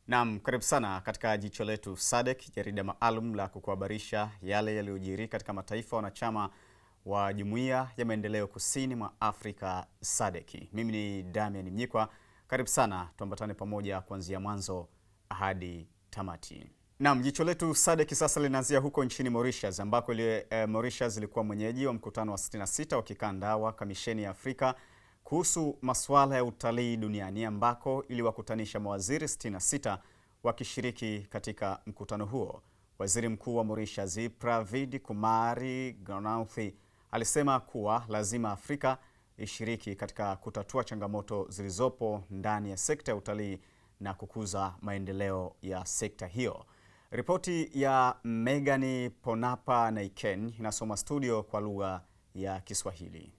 Naam, karibu sana katika Jicho Letu SADC, jarida maalum la kukuhabarisha yale yaliyojiri katika mataifa wanachama wa Jumuiya ya Maendeleo Kusini mwa Afrika SADC. Mimi ni Damian Mnyikwa. Karibu sana, tuambatane pamoja kuanzia mwanzo hadi tamati. Naam, Jicho Letu SADC sasa linaanzia huko nchini Mauritius, ambako Mauritius ilikuwa mwenyeji wa mkutano wa 66 wa kikanda wa Kamisheni ya Afrika kuhusu masuala ya utalii duniani, ambako iliwakutanisha mawaziri 66 wakishiriki katika mkutano huo. Waziri Mkuu wa Mauritius Pravind Kumar Ganathi alisema kuwa lazima Afrika ishiriki katika kutatua changamoto zilizopo ndani ya sekta ya utalii na kukuza maendeleo ya sekta hiyo. Ripoti ya Megani Ponapa Naiken inasoma studio kwa lugha ya Kiswahili.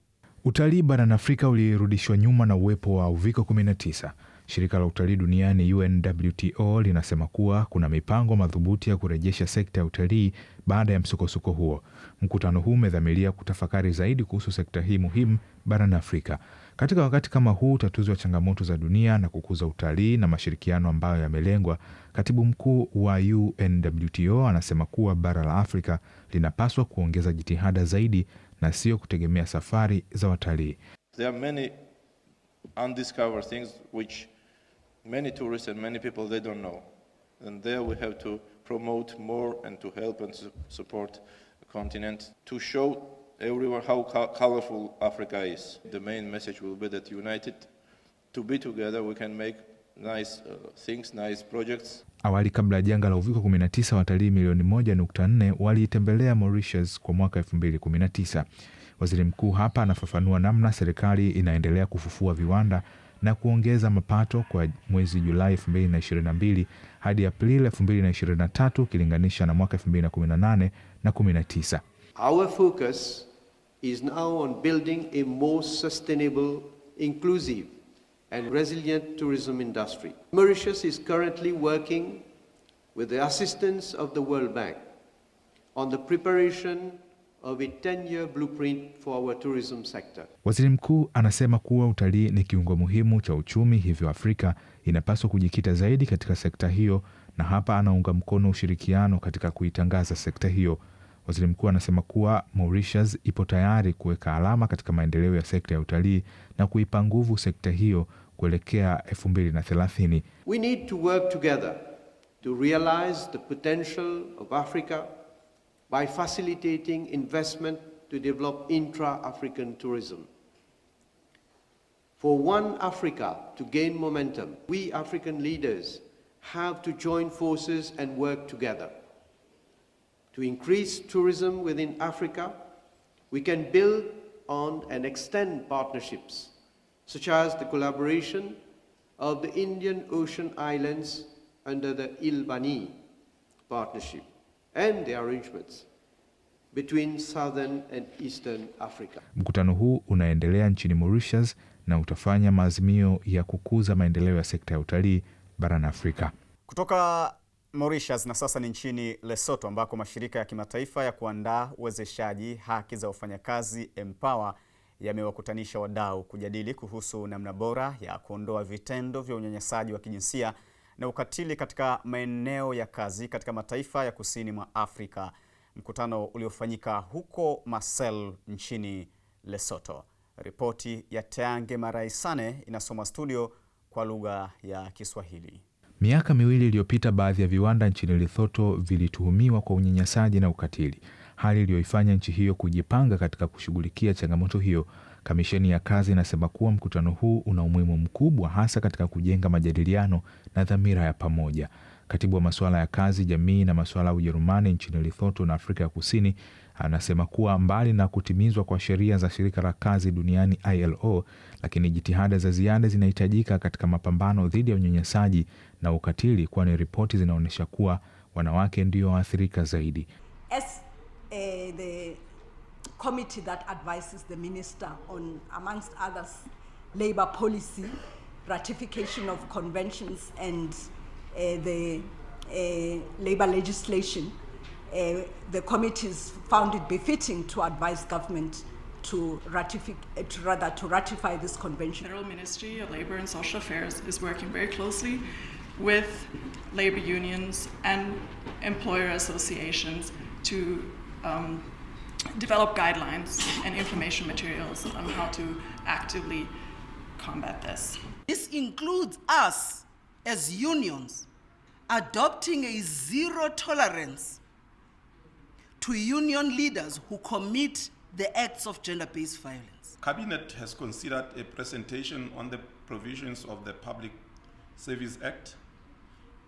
Utalii barani Afrika ulirudishwa nyuma na uwepo wa uviko 19. Shirika la utalii duniani UNWTO linasema kuwa kuna mipango madhubuti ya kurejesha sekta ya utalii baada ya msukosuko huo. Mkutano huu umedhamiria kutafakari zaidi kuhusu sekta hii muhimu barani Afrika. Katika wakati kama huu, utatuzi wa changamoto za dunia na kukuza utalii na mashirikiano ambayo yamelengwa, Katibu Mkuu wa UNWTO anasema kuwa bara la Afrika linapaswa kuongeza jitihada zaidi na sio kutegemea safari za watalii. There are many undiscovered things which many tourists and many people they don't know. And there we have to promote more and to help and support the continent to show everyone how colorful Africa is. The main message will be that united, to be together, we can make nice things, nice projects. Awali, kabla ya janga la uviko 19, watalii milioni 1.4 waliitembelea Mauritius kwa mwaka 2019. Waziri Mkuu hapa anafafanua namna serikali inaendelea kufufua viwanda na kuongeza mapato kwa mwezi Julai 2022 hadi Aprili 2023 ukilinganisha na mwaka 2018 na 19. Our focus is now on building a more sustainable, inclusive and resilient tourism industry. Mauritius is currently working with the assistance of the World Bank on the preparation of a 10-year blueprint for our tourism sector. Waziri Mkuu anasema kuwa utalii ni kiungo muhimu cha uchumi, hivyo Afrika inapaswa kujikita zaidi katika sekta hiyo, na hapa anaunga mkono ushirikiano katika kuitangaza sekta hiyo. Waziri Mkuu anasema kuwa Mauritius ipo tayari kuweka alama katika maendeleo ya sekta ya utalii na kuipa nguvu sekta hiyo kuelekea 2030. We need to work together to realize the potential of Africa by facilitating investment to develop intra-African tourism. For One Africa to gain momentum, we African leaders have to join forces and work together. To increase tourism within Africa, we can build on and extend partnerships, such as the collaboration of the Indian Ocean Islands under the Ilbani Partnership and the arrangements between Southern and Eastern Africa. Mkutano huu unaendelea nchini Mauritius na utafanya maazimio ya kukuza maendeleo ya sekta ya utalii barani Afrika. Kutoka Mauritius na sasa ni nchini Lesotho, ambako mashirika ya kimataifa ya kuandaa uwezeshaji haki za wafanyakazi Empower yamewakutanisha wadau kujadili kuhusu namna bora ya kuondoa vitendo vya unyanyasaji wa kijinsia na ukatili katika maeneo ya kazi katika mataifa ya kusini mwa Afrika. Mkutano uliofanyika huko Marseille nchini Lesotho. Ripoti ya Teange Maraisane inasoma studio kwa lugha ya Kiswahili. Miaka miwili iliyopita, baadhi ya viwanda nchini Lesotho vilituhumiwa kwa unyanyasaji na ukatili, hali iliyoifanya nchi hiyo kujipanga katika kushughulikia changamoto hiyo. Kamisheni ya kazi inasema kuwa mkutano huu una umuhimu mkubwa, hasa katika kujenga majadiliano na dhamira ya pamoja. Katibu wa masuala ya kazi, jamii na masuala ya Ujerumani nchini Lesotho na Afrika ya Kusini Anasema kuwa mbali na kutimizwa kwa sheria za shirika la kazi duniani ILO, lakini jitihada za ziada zinahitajika katika mapambano dhidi ya unyanyasaji na ukatili, kwani ripoti zinaonyesha kuwa wanawake ndio waathirika zaidi. As the committee that advises the minister on, amongst others, labor policy, ratification of conventions and the labor legislation, the committees found it befitting to advise government to ratify this convention. The Federal Ministry of Labor and Social Affairs is working very closely with labor unions and employer associations to develop guidelines and information materials on how to actively combat this. This includes us as unions adopting a zero tolerance to union leaders who commit the acts of gender-based violence. Cabinet has considered a presentation on the provisions of the Public Service Act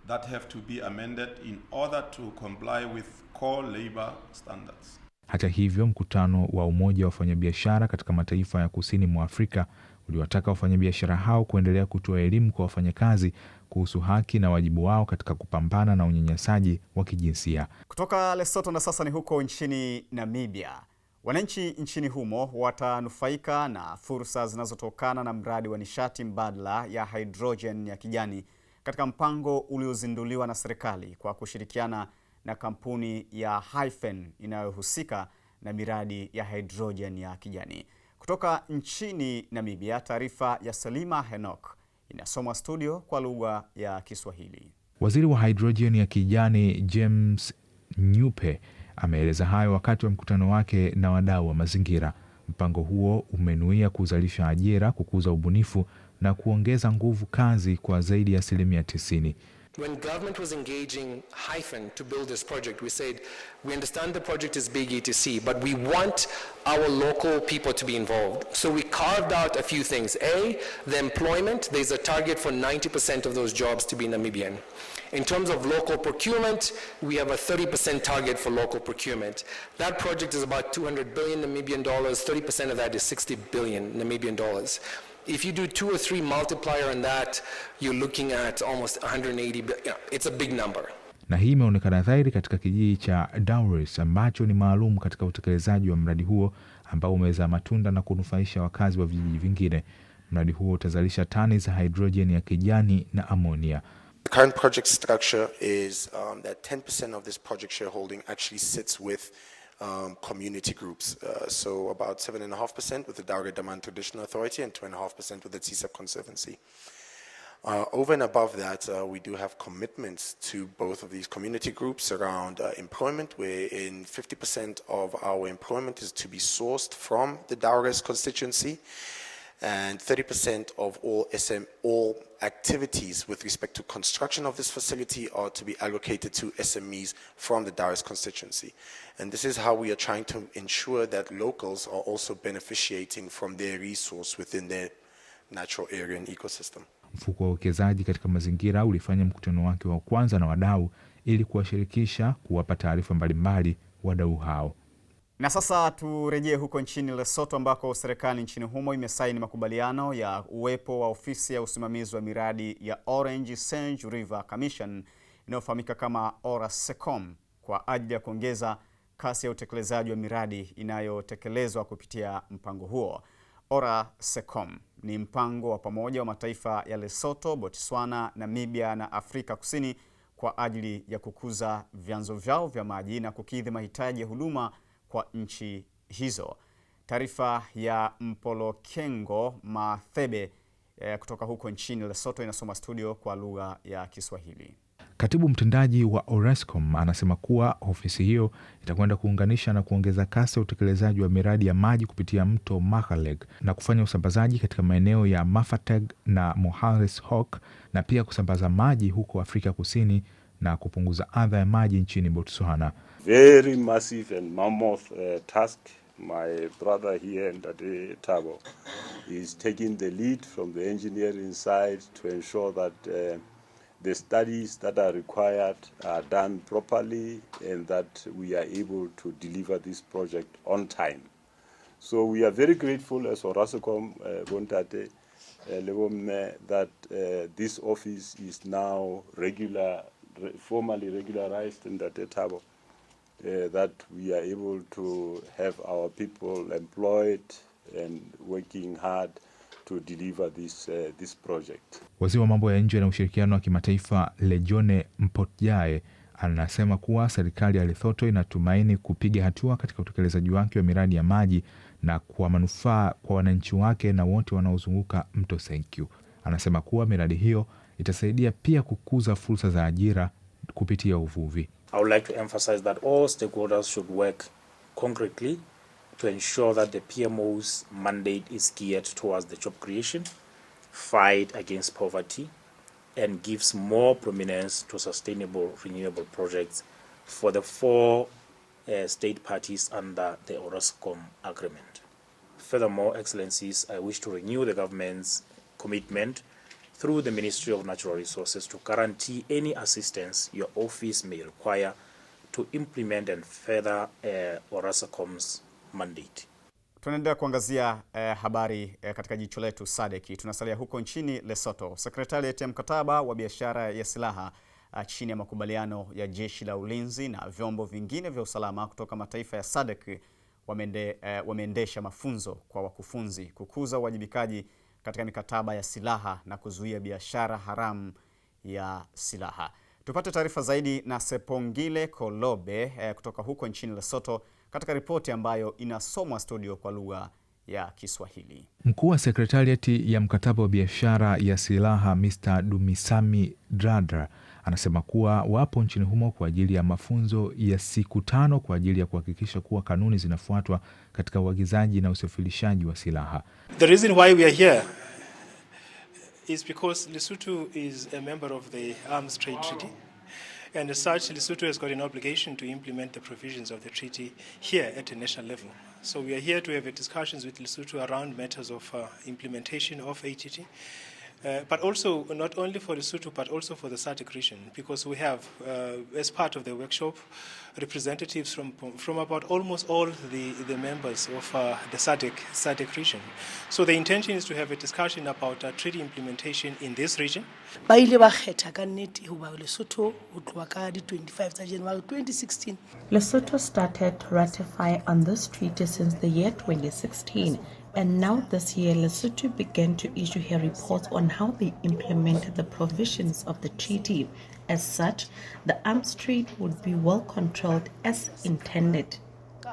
that have to be amended in order to comply with core labor standards. Hata hivyo, mkutano wa Umoja wa Wafanyabiashara katika mataifa ya kusini mwa Afrika uliwataka wafanyabiashara hao kuendelea kutoa elimu kwa wafanyakazi kuhusu haki na wajibu wao katika kupambana na unyanyasaji wa kijinsia. Kutoka Lesotho na sasa ni huko nchini Namibia. Wananchi nchini humo watanufaika na fursa zinazotokana na mradi wa nishati mbadala ya hydrogen ya kijani katika mpango uliozinduliwa na serikali kwa kushirikiana na kampuni ya Hyphen inayohusika na miradi ya hydrogen ya kijani. Kutoka nchini Namibia, taarifa ya Salima Henok inasomwa studio kwa lugha ya Kiswahili. Waziri wa hydrogen ya kijani James Nyupe ameeleza hayo wakati wa mkutano wake na wadau wa mazingira. Mpango huo umenuia kuzalisha ajira, kukuza ubunifu na kuongeza nguvu kazi kwa zaidi ya 90%. When government was engaging Hyphen to build this project, we said, we understand the project is big ETC, but we want our local people to be involved. So we carved out a few things. A, the employment, there's a target for 90% of those jobs to be Namibian. In terms of local procurement, we have a 30% target for local procurement. That project is about 200 billion Namibian dollars, 30% of that is 60 billion Namibian dollars. If you do 2 or 3 multiplier on that, you're looking at almost 180 billion. It's a big number. Na hii imeonekana dhahiri katika kijiji cha Dowries ambacho ni maalum katika utekelezaji wa mradi huo ambao umezaa matunda na kunufaisha wakazi wa vijiji vingine. Mradi huo utazalisha tani za hydrogen ya kijani na ammonia. The current project structure is that 10% of this project shareholding actually sits with community groups. So about 7.5% with the Daure Daman Traditional Authority and 2.5% with the TSEP Conservancy. Over and above that, we do have commitments to both of these community groups around employment, wherein 50% of our employment is to be sourced from the Daure's constituency, and 30% of all activities with respect to construction of this facility are to be allocated to SMEs from the Daure's constituency. And this is how we are trying to ensure that locals are also beneficiating from their resource within their natural area and ecosystem. Mfuko wa uwekezaji katika mazingira ulifanya mkutano wake wa kwanza na wadau ili kuwashirikisha, kuwapa taarifa mbalimbali wadau hao. Na sasa turejee huko nchini Lesotho ambako serikali nchini humo imesaini makubaliano ya uwepo wa ofisi ya usimamizi wa miradi ya Orange Senge River Commission inayofahamika kama ORA-SECOM kwa ajili ya kuongeza kasi ya utekelezaji wa miradi inayotekelezwa kupitia mpango huo. ORA-SECOM ni mpango wa pamoja wa mataifa ya Lesotho, Botswana, Namibia na Afrika Kusini kwa ajili ya kukuza vyanzo vyao vya maji na kukidhi mahitaji ya huduma kwa nchi hizo. Taarifa ya Mpolokengo Mathebe kutoka huko nchini Lesotho inasoma studio kwa lugha ya Kiswahili. Katibu mtendaji wa ORA-SECOM anasema kuwa ofisi hiyo itakwenda kuunganisha na kuongeza kasi ya utekelezaji wa miradi ya maji kupitia mto Mahaleg na kufanya usambazaji katika maeneo ya Mafateg na Mohares Hoek na pia kusambaza maji huko Afrika Kusini na kupunguza adha ya maji nchini Botswana. Very massive and mammoth task. My brother here in Tabo is taking the lead from the engineering side to ensure that the studies that are required are done properly and that we are able to deliver this project on time. So we are very grateful as Orascom, Bontate, that this office is now formally regularized in that table, that we are able to have our people employed and working hard to deliver this project. Waziri wa mambo ya nje na ushirikiano wa kimataifa Lejone Mpotjae anasema kuwa serikali ya Lesotho inatumaini kupiga hatua katika utekelezaji wake wa miradi ya maji na kwa manufaa kwa wananchi wake na wote wanaozunguka mto Senkyu. Anasema kuwa miradi hiyo itasaidia pia kukuza fursa za ajira kupitia uvuvi. I would like to emphasize that all stakeholders should work concretely to ensure that the PMO's mandate is geared towards the job creation, fight against poverty, and gives more prominence to sustainable renewable projects for the 4 state parties under the Orascom agreement. Furthermore, Excellencies, I wish to renew the government's commitment through the Ministry of Natural Resources to guarantee any assistance your office may require to implement and further Orascom's mandate. Tunaendelea kuangazia habari katika jicho letu SADC. Tunasalia huko nchini Lesotho. Sekretariat ya mkataba wa biashara ya silaha chini ya makubaliano ya jeshi la ulinzi na vyombo vingine vya usalama kutoka mataifa ya SADC wameendesha mafunzo kwa wakufunzi kukuza uwajibikaji katika mikataba ya silaha na kuzuia biashara haramu ya silaha. Tupate taarifa zaidi na Sepongile Kolobe kutoka huko nchini Lesotho katika ripoti ambayo inasomwa studio kwa lugha ya Kiswahili. Mkuu wa sekretariati ya mkataba wa biashara ya silaha Mr. Dumisami Dradra anasema kuwa wapo nchini humo kwa ajili ya mafunzo ya siku 5 kwa ajili ya kuhakikisha kuwa kanuni zinafuatwa katika uagizaji na usafirishaji wa silaha. The reason why we are here is because Lesotho is a member of the Arms Trade Treaty. And as such, Lesotho has got an obligation to implement the provisions of the treaty here at a national level. So we are here to have discussions with Lesotho around matters of implementation of ATT. But also, not only for Lesotho, but also for the SADC region, because we have, as part of the workshop, representatives from about almost all the members of the SADC region. So the intention is to have a discussion about treaty implementation in this region. Lesotho started to ratify on this treaty since the year 2016. And now this year, Lesotho began to issue her reports on how they implemented the provisions of the treaty. As such, the arms trade would be well controlled as intended.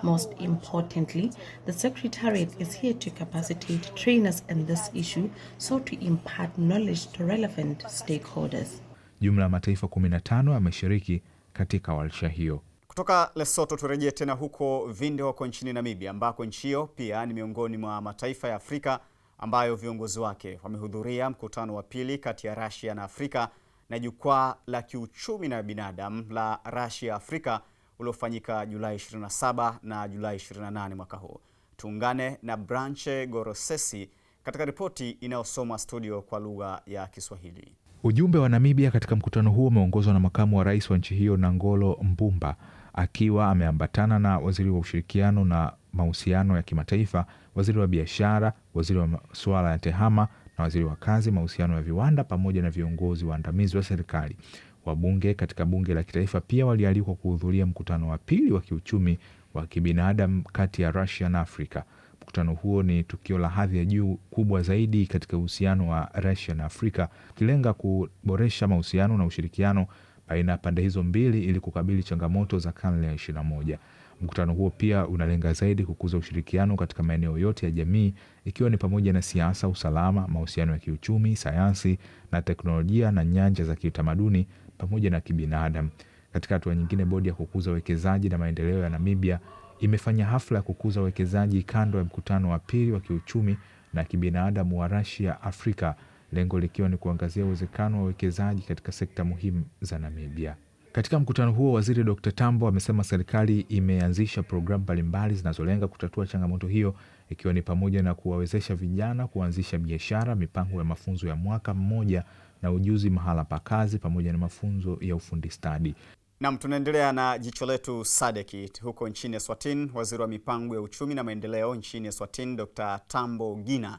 Most importantly, the Secretariat is here to capacitate trainers in this issue, so to impart knowledge to relevant stakeholders. Jumla ya mataifa 15 yameshiriki katika warsha hiyo. Kutoka Lesotho turejee tena huko Vinde huko nchini Namibia, ambako nchi hiyo pia ni miongoni mwa mataifa ya Afrika ambayo viongozi wake wamehudhuria mkutano wa pili kati ya Russia na Afrika na jukwaa la kiuchumi na binadamu la Russia Afrika uliofanyika Julai 27 na Julai 28 mwaka huu. Tuungane na Branche Gorosesi katika ripoti inayosomwa studio kwa lugha ya Kiswahili. Ujumbe wa Namibia katika mkutano huo umeongozwa na makamu wa rais wa nchi hiyo Nangolo Mbumba, akiwa ameambatana na waziri wa ushirikiano na mahusiano ya kimataifa, waziri wa biashara, waziri wa Swala ya tehama na waziri wa kazi, mahusiano ya viwanda pamoja na viongozi waandamizi wa serikali. Wabunge katika bunge la kitaifa pia walialikwa kuhudhuria mkutano wa pili wa kiuchumi wa kibinadamu kati ya Russia na Afrika. Mkutano huo ni tukio la hadhi ya juu kubwa zaidi katika uhusiano wa Russia na Afrika, kilenga kuboresha mahusiano na ushirikiano baina ya pande hizo mbili ili kukabili changamoto za karne ya 21. Mkutano huo pia unalenga zaidi kukuza ushirikiano katika maeneo yote ya jamii, ikiwa ni pamoja na siasa, usalama, mahusiano ya kiuchumi, sayansi na teknolojia na nyanja za kiutamaduni pamoja na kibinadamu. Katika hatua nyingine, bodi ya kukuza uwekezaji na maendeleo ya Namibia imefanya hafla ya kukuza uwekezaji kando ya mkutano wa pili wa kiuchumi na kibinadamu wa Russia Afrika, lengo likiwa ni kuangazia uwezekano wa uwekezaji katika sekta muhimu za Namibia. Katika mkutano huo, waziri Dr. Tambo amesema serikali imeanzisha programu mbalimbali zinazolenga kutatua changamoto hiyo, ikiwa ni pamoja na kuwawezesha vijana kuanzisha biashara, mipango ya mafunzo ya mwaka mmoja na ujuzi mahala pa kazi pamoja na mafunzo ya ufundi stadi. Naam, tunaendelea na jicho letu SADC huko nchini Eswatini. Waziri wa mipango ya uchumi na maendeleo nchini Eswatini, Dr. Tambo Gina,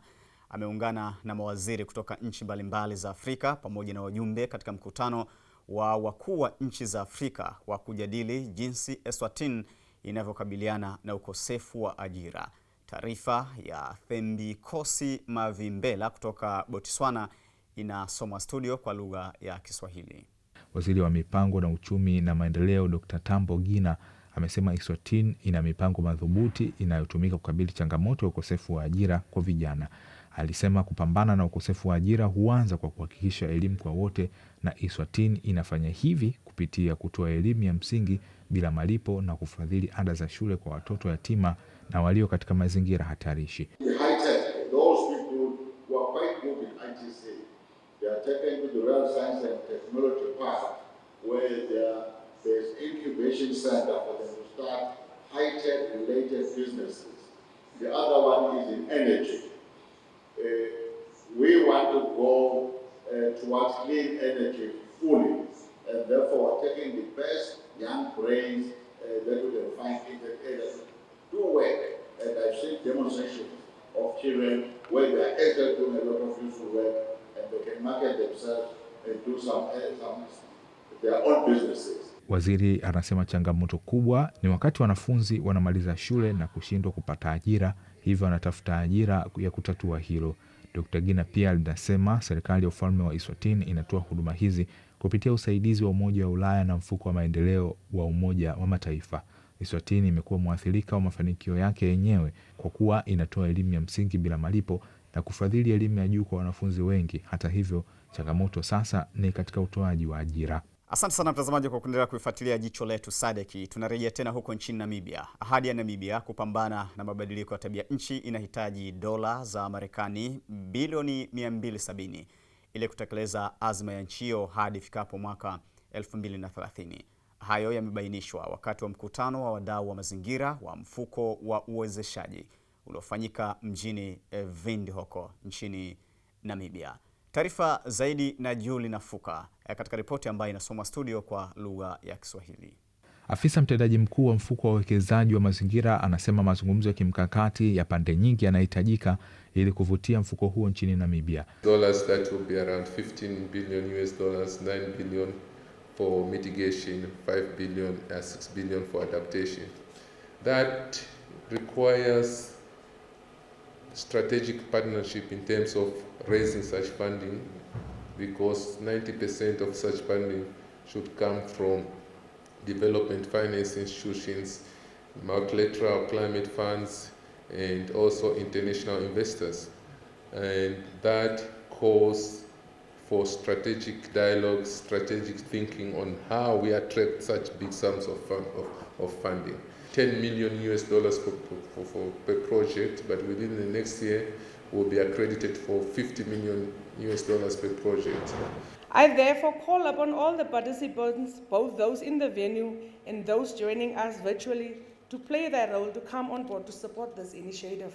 ameungana na mawaziri kutoka nchi mbalimbali za Afrika pamoja na wajumbe katika mkutano wa wakuu wa nchi za Afrika wa kujadili jinsi Eswatini inavyokabiliana na ukosefu wa ajira. Taarifa ya Thembikosi Mavimbela kutoka Botswana inasomwa studio kwa lugha ya Kiswahili. Waziri wa mipango na uchumi na maendeleo Dr. Tambo Gina amesema Eswatini ina mipango madhubuti inayotumika kukabili changamoto ya ukosefu wa ajira kwa vijana. Alisema kupambana na ukosefu wa ajira huanza kwa kuhakikisha elimu kwa wote, na Eswatini inafanya hivi kupitia kutoa elimu ya msingi bila malipo na kufadhili ada za shule kwa watoto yatima na walio katika mazingira hatarishi. We want to go towards clean energy fully, and therefore we're taking the best young brains that we can find in the area to do work. And I've seen demonstrations of children where they are actually doing a lot of useful work, and they can market themselves and do their own businesses. Waziri anasema changamoto kubwa ni wakati wanafunzi wanamaliza shule na kushindwa kupata ajira, hivyo wanatafuta ajira ya kutatua hilo. Dr. Gina pia linasema serikali ya ufalme wa Eswatini inatoa huduma hizi kupitia usaidizi wa Umoja wa Ulaya na mfuko wa maendeleo wa Umoja wa Mataifa. Eswatini imekuwa mwathirika wa mafanikio yake yenyewe kwa kuwa inatoa elimu ya msingi bila malipo na kufadhili elimu ya juu kwa wanafunzi wengi. Hata hivyo, changamoto sasa ni katika utoaji wa ajira. Asante sana mtazamaji kwa kuendelea kuifuatilia Jicho Letu SADC. Tunarejea tena huko nchini Namibia. Ahadi ya Namibia kupambana na mabadiliko ya tabia nchi inahitaji dola za Marekani bilioni 270 ili kutekeleza azma ya nchi hiyo hadi ifikapo mwaka 2030. Hayo yamebainishwa wakati wa mkutano wa wadau wa mazingira wa mfuko wa uwezeshaji uliofanyika mjini Windhoek nchini Namibia. Taarifa zaidi na Julie Nafuka katika ripoti ambayo inasomwa studio kwa lugha ya Kiswahili. Afisa mtendaji mkuu wa mfuko wa uwekezaji wa mazingira anasema mazungumzo ya kimkakati ya pande nyingi yanahitajika ili kuvutia mfuko huo nchini Namibia. Dollars that will be around 15 billion US dollars, 9 billion for mitigation, 5 billion, 6 billion for adaptation. That requires strategic partnership in terms of raising such funding, because 90% of such funding should come from development finance institutions, multilateral climate funds, and also international investors. And that calls for strategic dialogue, strategic thinking on how we attract such big sums of funding. 10 million US dollars per project, but within the next year will be accredited for 50 million US dollars per project. I therefore call upon all the participants, both those in the venue and those joining us virtually, to play their role to come on board to support this initiative.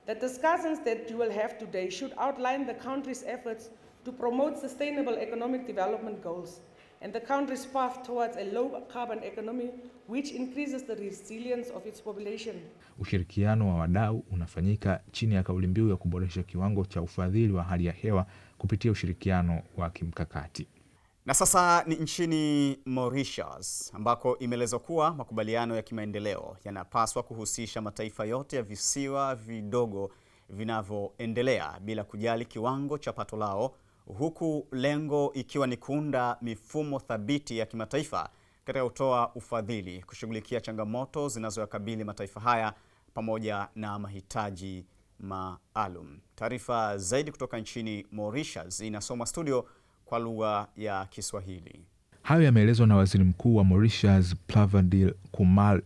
The discussions that you will have today should outline the country's efforts to promote sustainable economic development goals and the country's path towards a low-carbon economy which increases the resilience of its population. Ushirikiano wa wadau unafanyika chini ya kauli mbiu ya kuboresha kiwango cha ufadhili wa hali ya hewa kupitia ushirikiano wa kimkakati. Na sasa ni nchini Mauritius ambako imeelezwa kuwa makubaliano ya kimaendeleo yanapaswa kuhusisha mataifa yote ya visiwa vidogo vinavyoendelea bila kujali kiwango cha pato lao, huku lengo ikiwa ni kuunda mifumo thabiti ya kimataifa katika kutoa ufadhili kushughulikia changamoto zinazowakabili mataifa haya pamoja na mahitaji maalum. Taarifa zaidi kutoka nchini Mauritius inasomwa studio kwa lugha ya Kiswahili. Hayo yameelezwa na Waziri Mkuu wa Mauritius Plavadil Kumar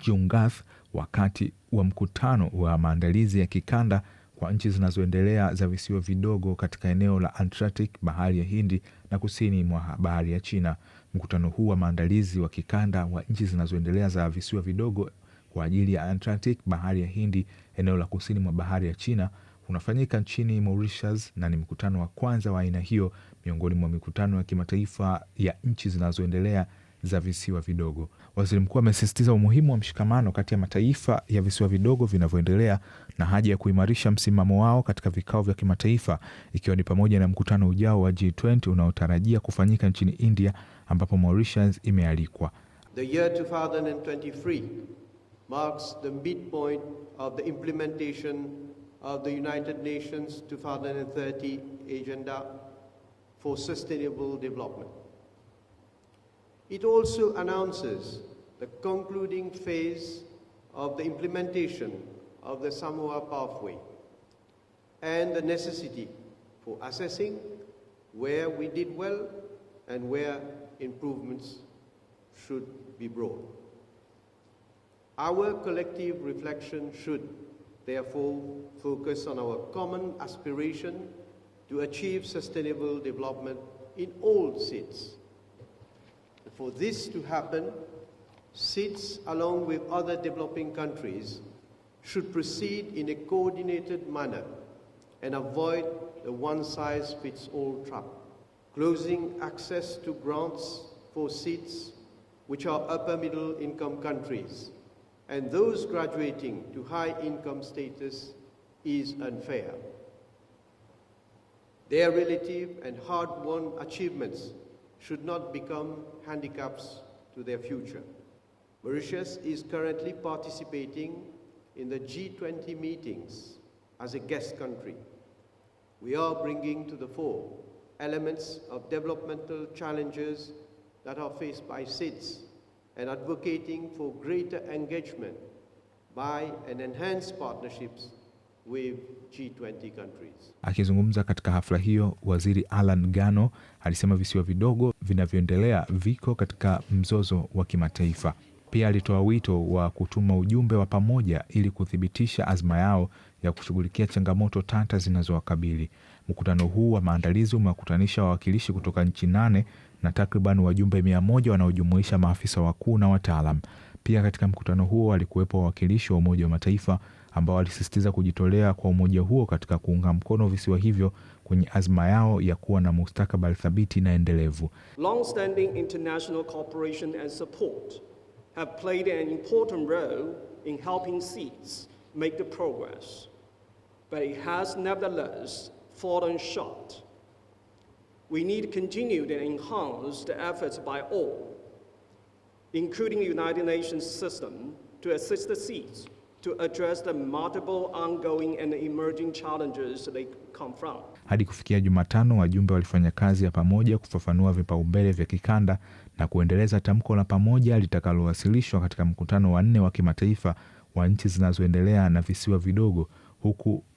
Jungath wakati wa mkutano wa maandalizi ya kikanda kwa nchi zinazoendelea za visiwa vidogo katika eneo la Atlantic, Bahari ya Hindi na kusini mwa Bahari ya China. Mkutano huu wa maandalizi wa kikanda wa nchi zinazoendelea za visiwa vidogo kwa ajili ya Atlantic, Bahari ya Hindi, eneo la kusini mwa Bahari ya China unafanyika nchini Mauritius na ni mkutano wa kwanza wa aina hiyo miongoni mwa mikutano ya kimataifa ya nchi zinazoendelea za visiwa vidogo. Waziri mkuu amesisitiza umuhimu wa mshikamano kati ya mataifa ya visiwa vidogo vinavyoendelea na haja ya kuimarisha msimamo wao katika vikao vya kimataifa, ikiwa ni pamoja na mkutano ujao wa G20 unaotarajia kufanyika nchini India ambapo Mauritius imealikwa. The year 2023 marks the midpoint of the implementation of the United Nations 2030 Agenda for Sustainable Development. It also announces the concluding phase of the implementation of the Samoa Pathway and the necessity for assessing where we did well and where improvements should be brought. Our collective reflection should therefore focus on our common aspiration to achieve sustainable development in all SIDS. For this to happen, SIDS, along with other developing countries, should proceed in a coordinated manner and avoid the one-size-fits-all trap. Closing access to grants for SIDS, which are upper middle income countries, and those graduating to high income status is unfair. Their relative and hard-won achievements should not become handicaps to their future. Mauritius is currently participating in the G20 meetings as a guest country. We are bringing to the fore elements of developmental challenges that are faced by SIDS and advocating for greater engagement by and enhanced partnerships with G20 countries. Akizungumza katika hafla hiyo, Waziri Alan Gano alisema visiwa vidogo vinavyoendelea viko katika mzozo wa kimataifa. Pia alitoa wito wa kutuma ujumbe wa pamoja ili kuthibitisha azma yao ya kushughulikia changamoto tata zinazowakabili. Mkutano huu wa maandalizi umewakutanisha wawakilishi kutoka nchi 8 na takriban wajumbe 100 wanaojumuisha maafisa wakuu na wataalam. Pia katika mkutano huo walikuwepo wawakilishi wa Umoja wa Mataifa ambao walisisitiza kujitolea kwa umoja huo katika kuunga mkono visiwa hivyo kwenye azma yao ya kuwa na mustakabali thabiti na endelevu. Long-standing international cooperation and support have played an important role in helping SIDS make the progress, but it has nevertheless fallen short. We need to continue to enhance the efforts by all, including the United Nations system, to assist the SIDS to address the multiple ongoing and emerging challenges they confront. Hadi kufikia Jumatano, wajumbe walifanya kazi ya pamoja kufafanua vipaumbele vya kikanda na kuendeleza tamko la pamoja litakalowasilishwa katika mkutano wa 4 wa kimataifa wa nchi zinazoendelea na visiwa vidogo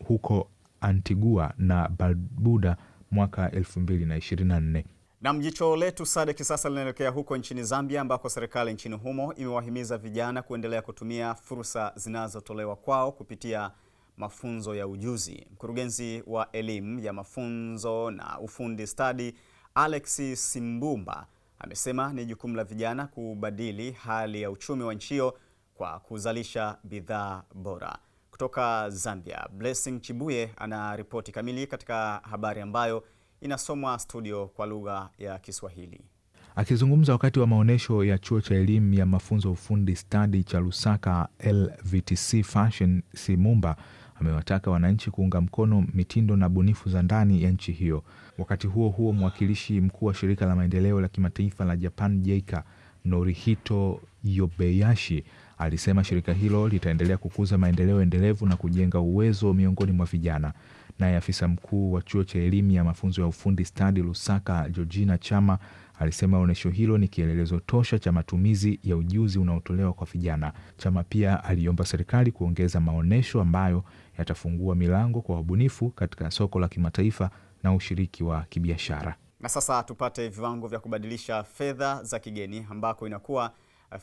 huko Antigua na Barbuda mwaka 2024. Na Jicho Letu SADC sasa linaelekea huko nchini Zambia ambako serikali nchini humo imewahimiza vijana kuendelea kutumia fursa zinazotolewa kwao kupitia mafunzo ya ujuzi. Mkurugenzi wa elimu ya mafunzo na ufundi stadi Alex Simbumba amesema ni jukumu la vijana kubadili hali ya uchumi wa nchi hiyo kwa kuzalisha bidhaa bora. Kutoka Zambia, Blessing Chibuye ana ripoti kamili katika habari ambayo inasomwa studio kwa lugha ya Kiswahili. Akizungumza wakati wa maonesho ya chuo cha elimu ya mafunzo ufundi stadi cha Lusaka LVTC Fashion, Simumba amewataka wananchi kuunga mkono mitindo na bunifu za ndani ya nchi hiyo. Wakati huo huo, mwakilishi mkuu wa shirika la maendeleo la kimataifa la Japan JICA, Norihito Yobeyashi, alisema shirika hilo litaendelea kukuza maendeleo endelevu na kujenga uwezo miongoni mwa vijana. Naye afisa mkuu wa chuo cha elimu ya mafunzo ya ufundi stadi Lusaka, Georgina Chama, alisema onyesho hilo ni kielelezo tosha cha matumizi ya ujuzi unaotolewa kwa vijana. Chama pia aliomba serikali kuongeza maonesho ambayo yatafungua milango kwa wabunifu katika soko la kimataifa na ushiriki wa kibiashara. Na sasa tupate viwango vya kubadilisha fedha za kigeni ambako inakuwa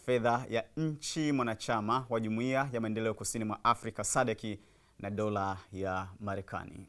fedha ya nchi mwanachama wa Jumuiya ya Maendeleo Kusini mwa Afrika SADC na dola ya Marekani.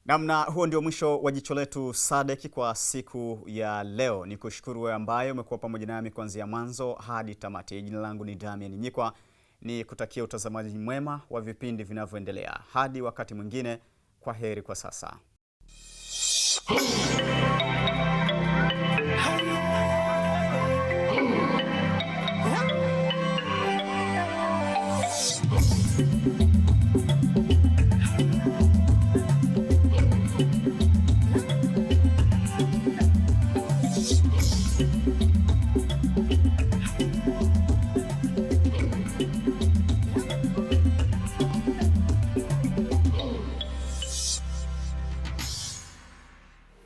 Namna huo ndio mwisho wa Jicho Letu SADC kwa siku ya leo. Ni kushukuru wewe ambaye umekuwa pamoja nami kuanzia mwanzo hadi tamati. Jina langu ni Damian Nyikwa. Ni kutakia utazamaji mwema wa vipindi vinavyoendelea. Hadi wakati mwingine, kwa heri kwa sasa.